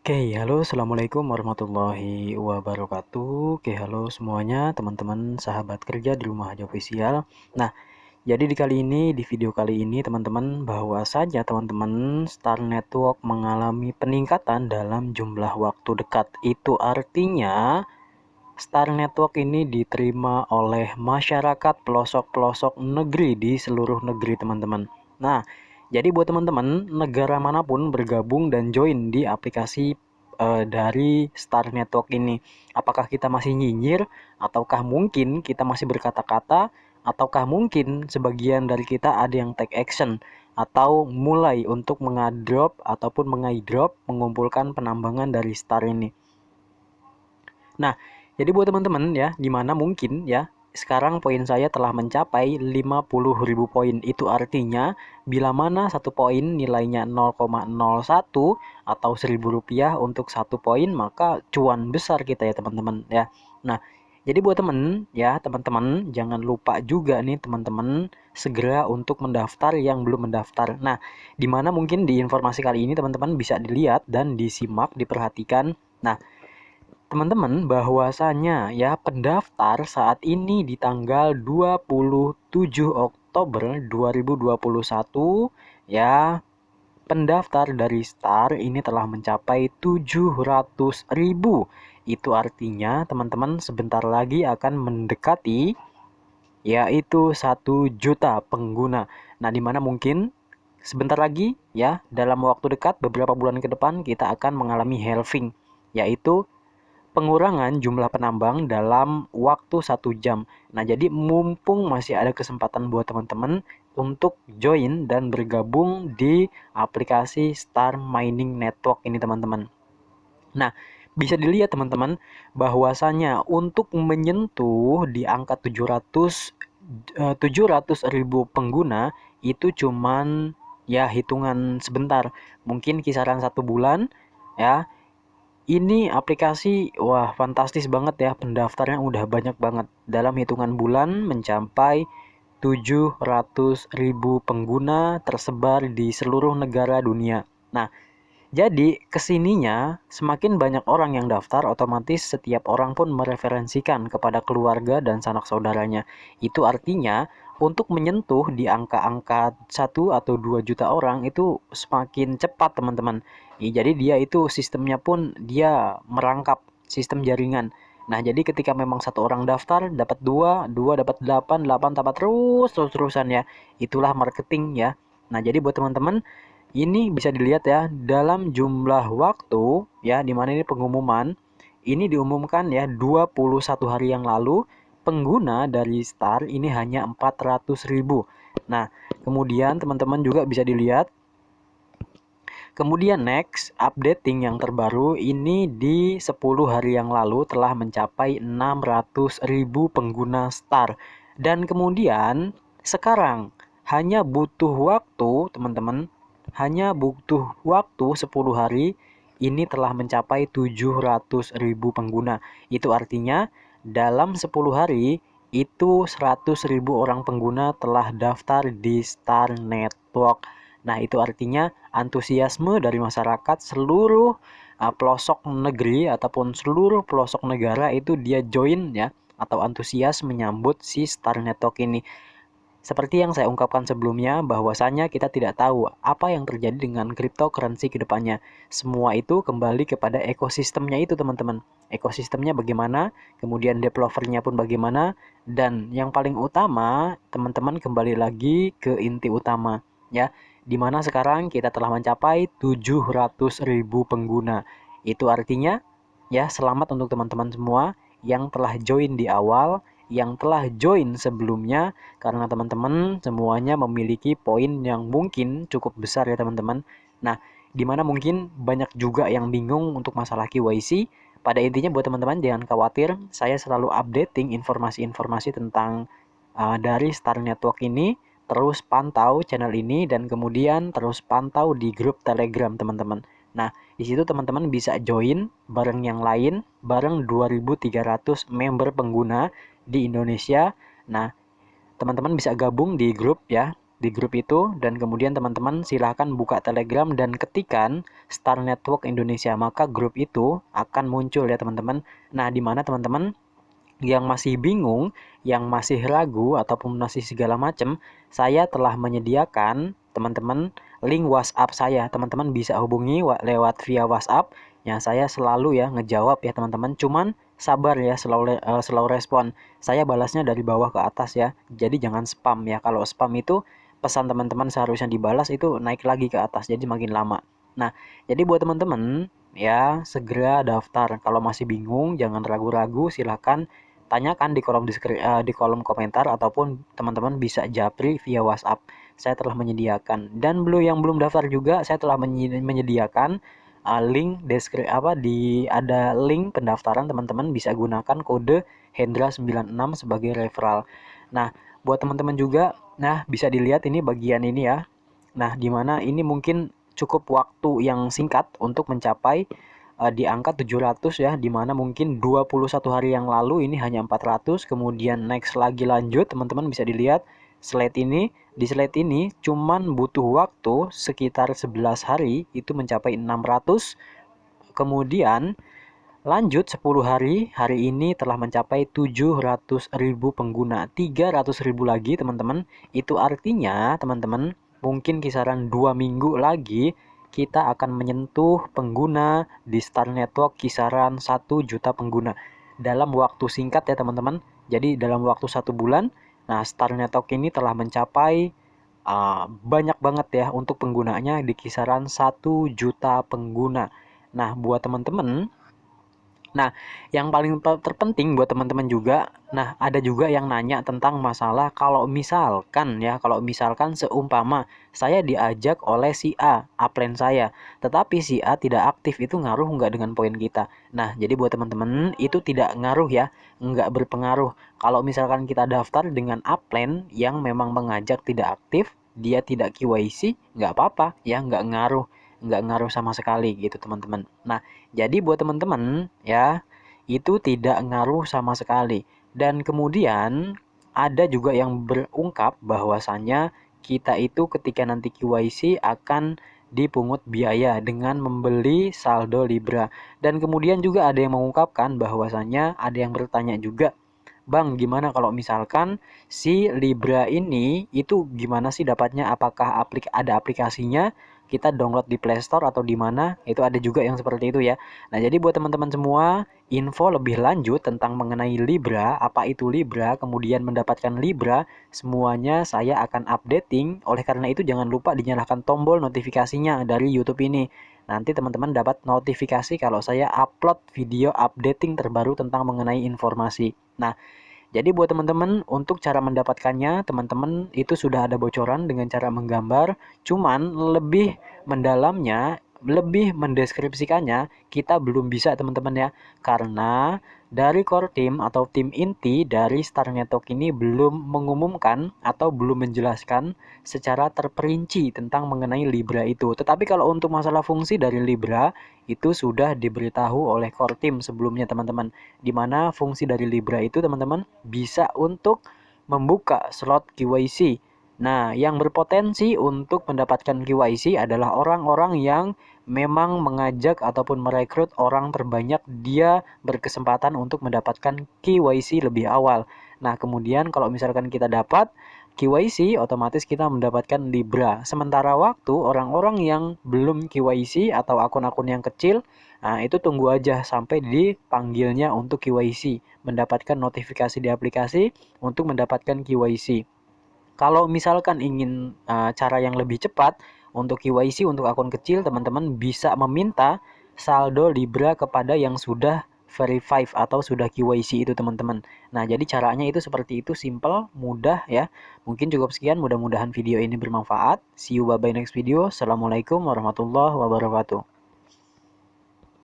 Oke, halo, assalamualaikum warahmatullahi wabarakatuh. Oke, halo semuanya, teman-teman, sahabat kerja di rumah aja official. Nah, jadi di video kali ini, teman-teman, bahwasanya teman-teman Star Network mengalami peningkatan dalam jumlah waktu dekat. Itu artinya Star Network ini diterima oleh masyarakat pelosok-pelosok negeri di seluruh negeri, teman-teman. Nah, jadi buat teman-teman, negara manapun bergabung dan join di aplikasi dari Star Network ini. Apakah kita masih nyinyir, ataukah mungkin kita masih berkata-kata, ataukah mungkin sebagian dari kita ada yang take action, atau mulai untuk mengadrop ataupun mengaidrop mengumpulkan penambangan dari Star ini. Nah, jadi buat teman-teman ya, dimana mungkin ya, sekarang poin saya telah mencapai 50.000 poin. Itu artinya, bila mana satu poin nilainya 0,01 atau Rp1.000 untuk satu poin, maka cuan besar kita ya teman-teman ya. Nah, jadi buat teman-teman jangan lupa juga nih teman-teman segera untuk mendaftar yang belum mendaftar. Nah, dimana mungkin di informasi kali ini teman-teman bisa dilihat dan disimak, diperhatikan. Nah, teman-teman, bahwasanya ya pendaftar saat ini di tanggal 27 Oktober 2021 ya, pendaftar dari Star ini telah mencapai 700.000. Itu artinya teman-teman sebentar lagi akan mendekati yaitu 1 juta pengguna. Nah, dimana mungkin sebentar lagi ya, dalam waktu dekat beberapa bulan ke depan kita akan mengalami halving, yaitu pengurangan jumlah penambang dalam waktu 1 jam. Nah, jadi mumpung masih ada kesempatan buat teman-teman untuk join dan bergabung di aplikasi Star Mining Network ini, teman-teman. Nah, bisa dilihat teman-teman bahwasanya untuk menyentuh di angka 700.000 pengguna itu cuman ya hitungan sebentar. Mungkin kisaran 1 bulan ya. Ini aplikasi, wah fantastis banget ya, pendaftarnya udah banyak banget. Dalam hitungan bulan mencapai 700.000 pengguna tersebar di seluruh negara dunia. Nah, jadi kesininya semakin banyak orang yang daftar, otomatis setiap orang pun mereferensikan kepada keluarga dan sanak saudaranya. Itu artinya untuk menyentuh di angka-angka 1 atau 2 juta orang itu semakin cepat, teman-teman. Jadi dia itu sistemnya pun dia merangkap sistem jaringan. Nah, jadi ketika memang satu orang daftar, dapat dua, dua dapat delapan, delapan dapat terus-terusan ya. Itulah marketing ya. Nah, jadi buat teman-teman, ini bisa dilihat ya dalam jumlah waktu ya, di mana ini pengumuman. Ini diumumkan ya 21 hari yang lalu, pengguna dari Star ini hanya 400.000. Nah, kemudian teman-teman juga bisa dilihat. Kemudian next, updating yang terbaru ini di 10 hari yang lalu telah mencapai 600.000 pengguna Star. Dan kemudian sekarang hanya butuh waktu, teman-teman, hanya butuh waktu 10 hari ini telah mencapai 700.000 pengguna. Itu artinya dalam 10 hari itu 100.000 orang pengguna telah daftar di Star Network. Nah, itu artinya antusiasme dari masyarakat seluruh pelosok negeri ataupun seluruh pelosok negara itu dia join ya, atau antusias menyambut si Star Network ini. Seperti yang saya ungkapkan sebelumnya, bahwasanya kita tidak tahu apa yang terjadi dengan cryptocurrency ke depannya. Semua itu kembali kepada ekosistemnya itu, teman-teman. Ekosistemnya bagaimana, kemudian developernya pun bagaimana, dan yang paling utama, teman-teman kembali lagi ke inti utama, ya. Dimana sekarang kita telah mencapai 700.000 pengguna. Itu artinya, ya, selamat untuk teman-teman semua yang telah join di awal, yang telah join sebelumnya, karena teman-teman semuanya memiliki poin yang mungkin cukup besar ya teman-teman. Nah, dimana mungkin banyak juga yang bingung untuk masalah KYC. Pada intinya buat teman-teman jangan khawatir, saya selalu updating informasi-informasi tentang dari Star Network ini. Terus pantau channel ini dan kemudian terus pantau di grup Telegram teman-teman. Nah, di situ teman-teman bisa join bareng yang lain, bareng 2.300 member pengguna di Indonesia. Nah, teman-teman bisa gabung di grup ya. di grup itu, dan kemudian teman-teman silahkan buka Telegram dan ketikan Star Network Indonesia, maka grup itu akan muncul ya teman-teman. Nah, di mana teman-teman yang masih bingung, yang masih ragu ataupun masih segala macam, saya telah menyediakan teman-teman link WhatsApp saya. Teman-teman bisa hubungi lewat via WhatsApp. Yang saya selalu ya ngejawab ya teman-teman. Cuman sabar ya, selalu respon. Saya balasnya dari bawah ke atas ya. Jadi jangan spam ya. Kalau spam itu pesan teman-teman seharusnya dibalas itu naik lagi ke atas. Jadi makin lama. Nah, jadi buat teman-teman ya segera daftar. Kalau masih bingung, jangan ragu-ragu, silahkan tanyakan di kolom komentar ataupun teman-teman bisa japri via WhatsApp. Saya telah menyediakan, dan yang belum daftar juga saya telah menyediakan link ada link pendaftaran. Teman-teman bisa gunakan kode Hendra96 sebagai referral. Nah, buat teman-teman juga, nah bisa dilihat ini bagian ini ya. Nah, dimana ini mungkin cukup waktu yang singkat untuk mencapai di angka 700 ya, dimana mungkin 21 hari yang lalu ini hanya 400, kemudian next lagi lanjut, teman-teman bisa dilihat di slide ini cuman butuh waktu sekitar 11 hari itu mencapai 600, kemudian lanjut 10 hari, hari ini telah mencapai 700.000 pengguna, 300.000 lagi teman-teman. Itu artinya teman-teman mungkin kisaran 2 minggu lagi kita akan menyentuh pengguna di Star Network kisaran 1 juta pengguna dalam waktu singkat ya teman-teman. Jadi dalam waktu 1 bulan, nah Star Network ini telah mencapai banyak banget ya untuk penggunanya di kisaran 1 juta pengguna. Nah buat teman-teman, nah, yang paling terpenting buat teman-teman juga, nah ada juga yang nanya tentang masalah kalau misalkan seumpama saya diajak oleh si A, upline saya, tetapi si A tidak aktif, itu ngaruh nggak dengan poin kita? Nah, jadi buat teman-teman itu tidak ngaruh ya, nggak berpengaruh. Kalau misalkan kita daftar dengan upline yang memang mengajak tidak aktif, dia tidak KYC, nggak apa-apa ya, nggak ngaruh sama sekali gitu teman-teman. Nah, jadi buat teman-teman ya, itu tidak ngaruh sama sekali. Dan kemudian ada juga yang berungkap bahwasannya kita itu ketika nanti KYC akan dipungut biaya dengan membeli saldo Libra. Dan kemudian juga ada yang mengungkapkan bahwasannya ada yang bertanya juga, Bang, gimana kalau misalkan si Libra ini itu gimana sih dapatnya? Apakah ada aplikasinya? Kita download di Play Store atau di mana? Itu ada juga yang seperti itu ya. Nah, jadi buat teman-teman semua, info lebih lanjut tentang mengenai Libra, apa itu Libra, kemudian mendapatkan Libra, semuanya saya akan updating. Oleh karena itu jangan lupa dinyalakan tombol notifikasinya dari YouTube ini. Nanti teman-teman dapat notifikasi kalau saya upload video updating terbaru tentang mengenai informasi. Nah, jadi buat teman-teman, untuk cara mendapatkannya, teman-teman itu sudah ada bocoran dengan cara menggambar. Cuman lebih mendalamnya, lebih mendeskripsikannya, kita belum bisa teman-teman ya. Karena dari core team atau tim inti dari Star Network ini belum mengumumkan atau belum menjelaskan secara terperinci tentang mengenai Libra itu. Tetapi kalau untuk masalah fungsi dari Libra, itu sudah diberitahu oleh core team sebelumnya teman-teman, di mana fungsi dari Libra itu teman-teman bisa untuk membuka slot KYC. Nah, yang berpotensi untuk mendapatkan KYC adalah orang-orang yang memang mengajak ataupun merekrut orang terbanyak, dia berkesempatan untuk mendapatkan KYC lebih awal. Nah, kemudian kalau misalkan kita dapat KYC, otomatis kita mendapatkan Libra. Sementara waktu orang-orang yang belum KYC atau akun-akun yang kecil, nah itu tunggu aja sampai dipanggilnya untuk KYC, mendapatkan notifikasi di aplikasi untuk mendapatkan KYC. Kalau misalkan ingin cara yang lebih cepat untuk KYC untuk akun kecil, teman-teman bisa meminta saldo Libra kepada yang sudah verify atau sudah KYC itu teman-teman. Nah, jadi caranya itu seperti itu, simple, mudah ya. Mungkin cukup sekian, mudah-mudahan video ini bermanfaat. See you bye bye next video. Assalamualaikum warahmatullahi wabarakatuh.